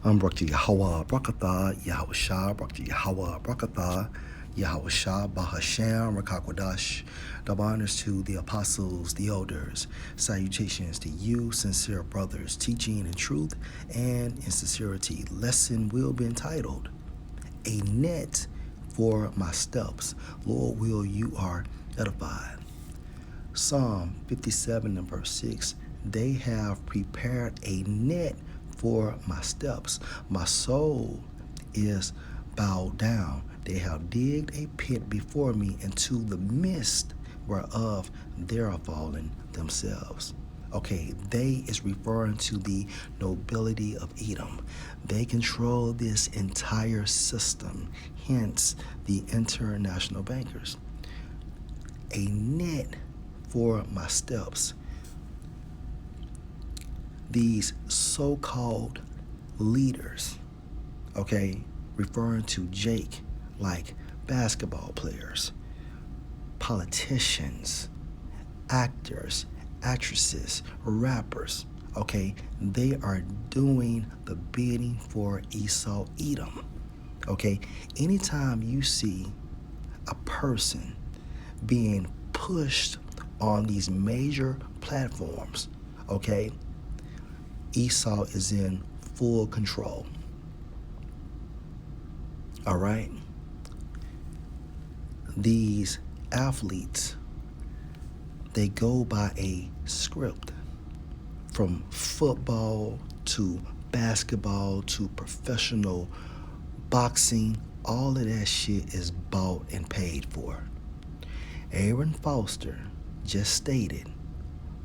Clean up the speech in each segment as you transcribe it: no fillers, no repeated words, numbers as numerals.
Brakti Yahweh Brakatha, Yahweh Shah, Brakti Yahweh Brakatha, Yahweh Shah, Bahasham, Rakakwadash. Double honors to the apostles, the elders. Salutations to you, sincere brothers, teaching in truth and in sincerity. Lesson will be entitled, A Net for My Steps. Lord, will you are edified. Psalm 57 and verse 6. They have prepared a net for my steps. My soul is bowed down. They have digged a pit before me into the midst whereof they are fallen themselves. Okay, they is referring to the nobility of Edom. They control this entire system, hence the international bankers. A net for my steps. These so-called leaders, okay, referring to Jake like basketball players, politicians, actors, actresses, rappers, okay, they are doing the bidding for Esau Edom. Okay, anytime you see a person being pushed on these major platforms, okay, Esau is in full control. All right? These athletes, they go by a script, from football to basketball to professional boxing. All of that shit is bought and paid for. Aaron Foster just stated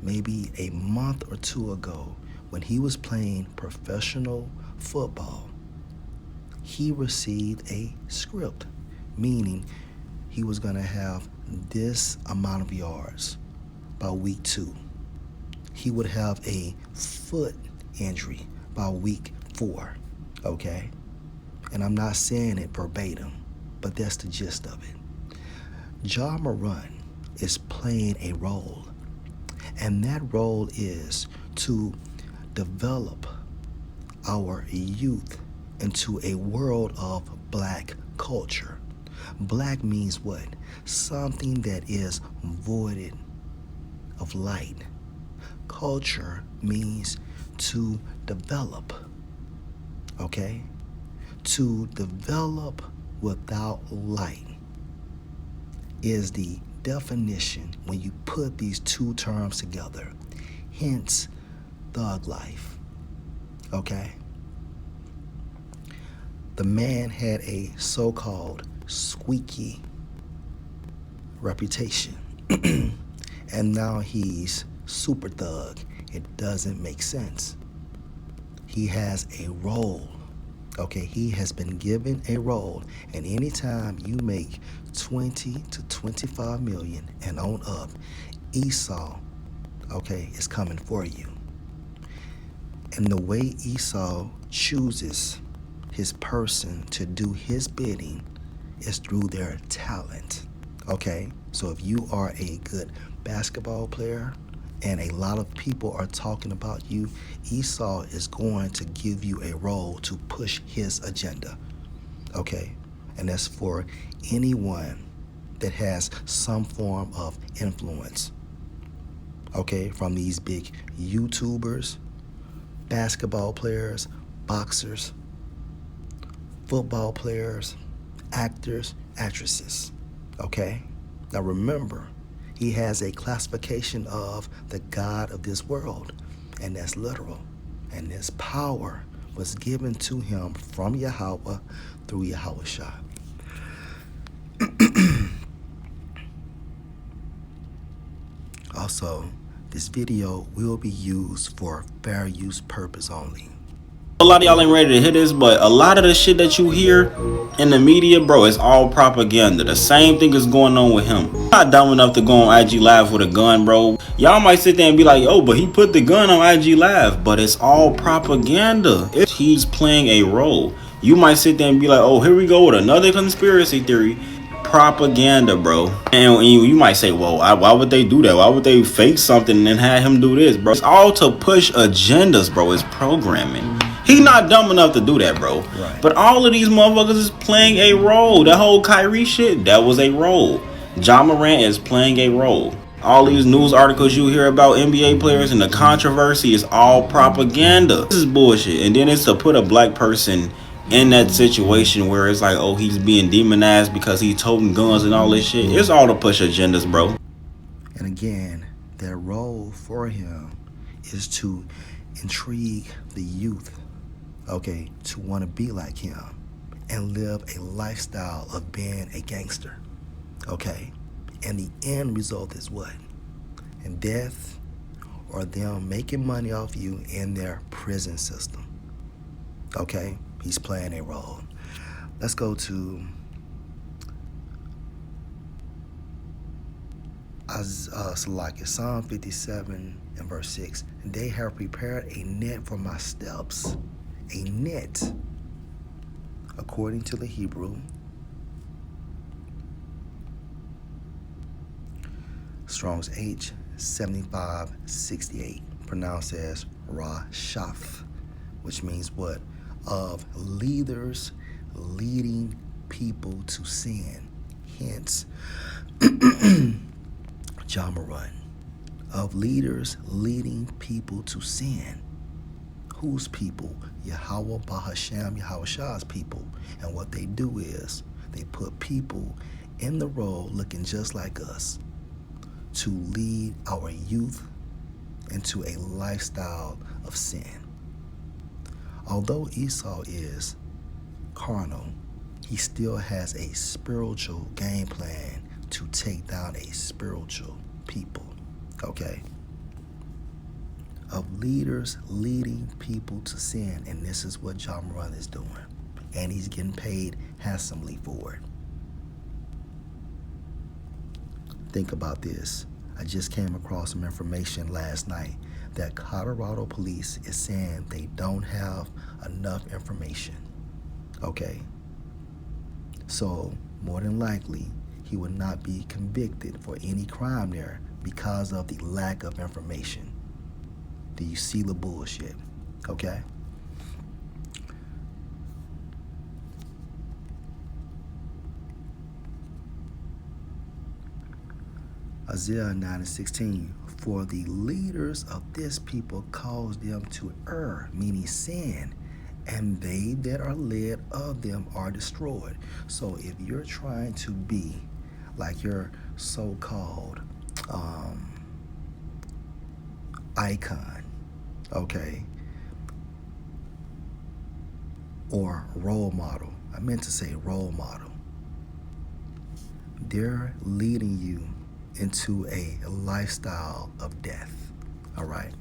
maybe a month or two ago, when he was playing professional football, he received a script, meaning he was going to have this amount of yards by week 2. He would have a foot injury by week 4, okay? And I'm not saying it verbatim, but that's the gist of it. Marant is playing a role, and that role is to develop our youth into a world of black culture. Black means what? Something that is void of light. Culture means to develop, okay? To develop without light is the definition when you put these two terms together. Hence, thug life, okay? The man had a so-called squeaky reputation, and now he's super thug. It doesn't make sense. He has a role, okay? He has been given a role, and anytime you make 20 to 25 million and on up, Esau, okay, is coming for you. And the way Esau chooses his person to do his bidding is through their talent, okay? So if you are a good basketball player and a lot of people are talking about you, Esau is going to give you a role to push his agenda, okay? And that's for anyone that has some form of influence, okay? From these big YouTubers, basketball players, boxers, football players, actors, actresses, okay? Now remember, he has a classification of the God of this world, and that's literal. And this power was given to him from Yahweh through Yahweh Shah. Also, this video will be used for fair use purpose only. A lot of y'all ain't ready to hear this, but a lot of the shit that you hear in the media, bro, is all propaganda. The same thing is going on with him. I'm not dumb enough to go on IG Live with a gun, bro. Y'all might sit there and be like, oh, but he put the gun on IG Live. But it's all propaganda. He's playing a role. You might sit there and be like, oh, here we go with another conspiracy theory. Propaganda, bro. And you might say, well, why would they do that? Why would they fake something and have him do this, bro? It's all to push agendas, bro. It's programming. He not dumb enough to do that, bro. Right. But all of these motherfuckers is playing a role. That whole Kyrie shit, that was a role. John Morant is playing a role. All these news articles you hear about NBA players and the controversy is all propaganda. This is bullshit. And then it's to put a black person in that situation where it's like, oh, he's being demonized because he's toting guns and all this shit. It's all to push agendas, bro. And again, their role for him is to intrigue the youth, okay, to want to be like him and live a lifestyle of being a gangster, okay? And the end result is what? And death, or them making money off you in their prison system, okay? He's playing a role. Let's go to Psalm 57 and verse 6. And they have prepared a net for my steps. A net, according to the Hebrew. Strong's H 7568, pronounced as Rashaf, which means what? Of leaders leading people to sin. Hence, John Marant. Of leaders leading people to sin. Whose people? Yahweh Bahasham, Yahweh's people. And what they do is they put people in the role looking just like us to lead our youth into a lifestyle of sin. Although Esau is carnal, he still has a spiritual game plan to take down a spiritual people, okay? Of leaders leading people to sin, and this is what John Marant is doing, and he's getting paid handsomely for it. Think about this. I just came across some information last night that Colorado police is saying they don't have enough information, okay? So more than likely, he would not be convicted for any crime there because of the lack of information. Do you see the bullshit? Okay? Isaiah 9:16. For the leaders of this people cause them to err, meaning sin, and they that are led of them are destroyed. So if you're trying to be like your so-called icon, okay, or role model, I meant to say role model, they're leading you into a lifestyle of death. All right,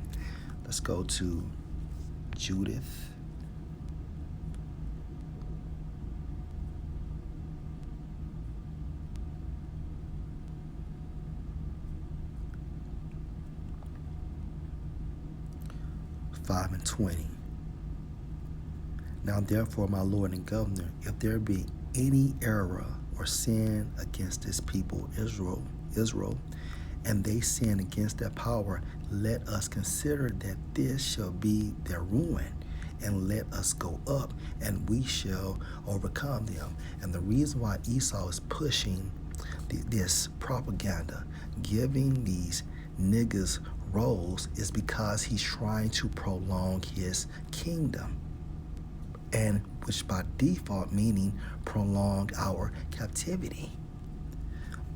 let's go to Judith. Five and 20. Now therefore, my Lord and Governor, if there be any error or sin against this people, Israel, and they sin against their power, let us consider that this shall be their ruin, and let us go up, and we shall overcome them. And the reason why Esau is pushing this propaganda, giving these niggas roles, is because he's trying to prolong his kingdom, and which by default meaning prolong our captivity.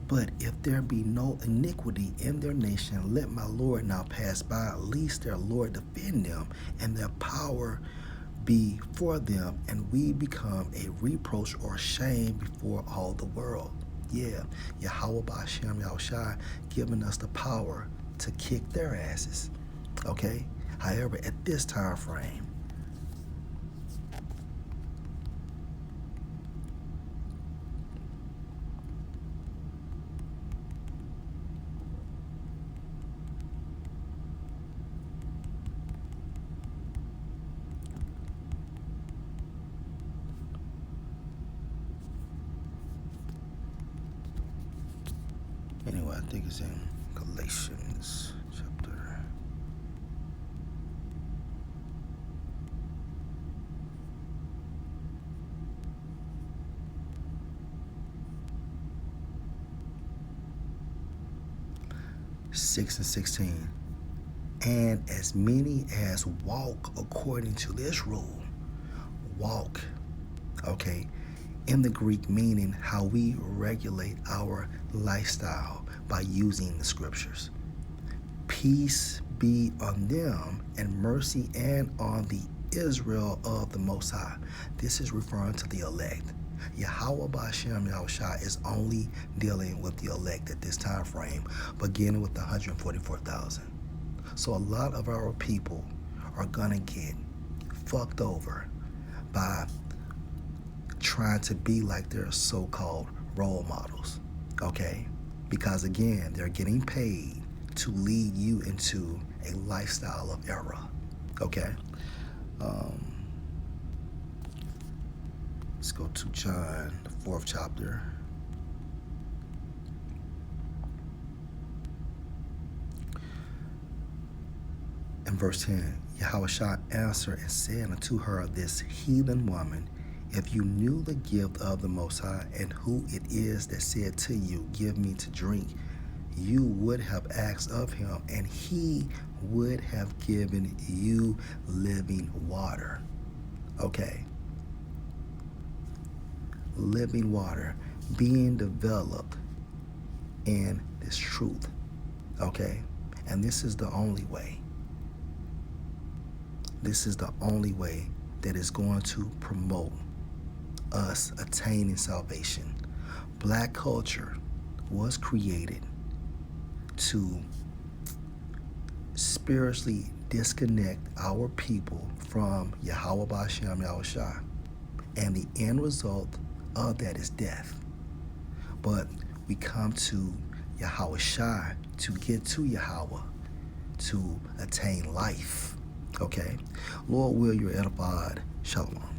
But if there be no iniquity in their nation, let my Lord now pass by, at least their Lord defend them, and their power be for them, and we become a reproach or shame before all the world. Yeah, Yahweh Ba'ashem Yahushai giving us the power to kick their asses, okay? However, at this time frame, anyway, I think it's in Galatians chapter. 6 and 16. And as many as walk according to this rule, walk, okay, in the Greek meaning how we regulate our lifestyle by using the scriptures. Peace be on them and mercy and on the Israel of the Most High. This is referring to the elect. Yahweh Ba'Shem Yahushua is only dealing with the elect at this time frame, beginning with the 144,000. So a lot of our people are going to get fucked over by trying to be like their so-called role models, okay? Because again, they're getting paid to lead you into a lifestyle of error, okay? Let's go to John, the 4th chapter. And verse 10, Yahushua answered and said unto her, this heathen woman, if you knew the gift of the Most High and who it is that said to you, give me to drink, you would have asked of him, and he would have given you living water. Okay. Living water being developed in this truth. Okay. And this is the only way. This is the only way that is going to promote us attaining salvation. Black culture was created to spiritually disconnect our people from Yahweh Ba'Shem Yahushua. And the end result of that is death. But we come to Yahweh Shai to get to Yahweh, to attain life. Okay? Lord, will you're edified. Shalom.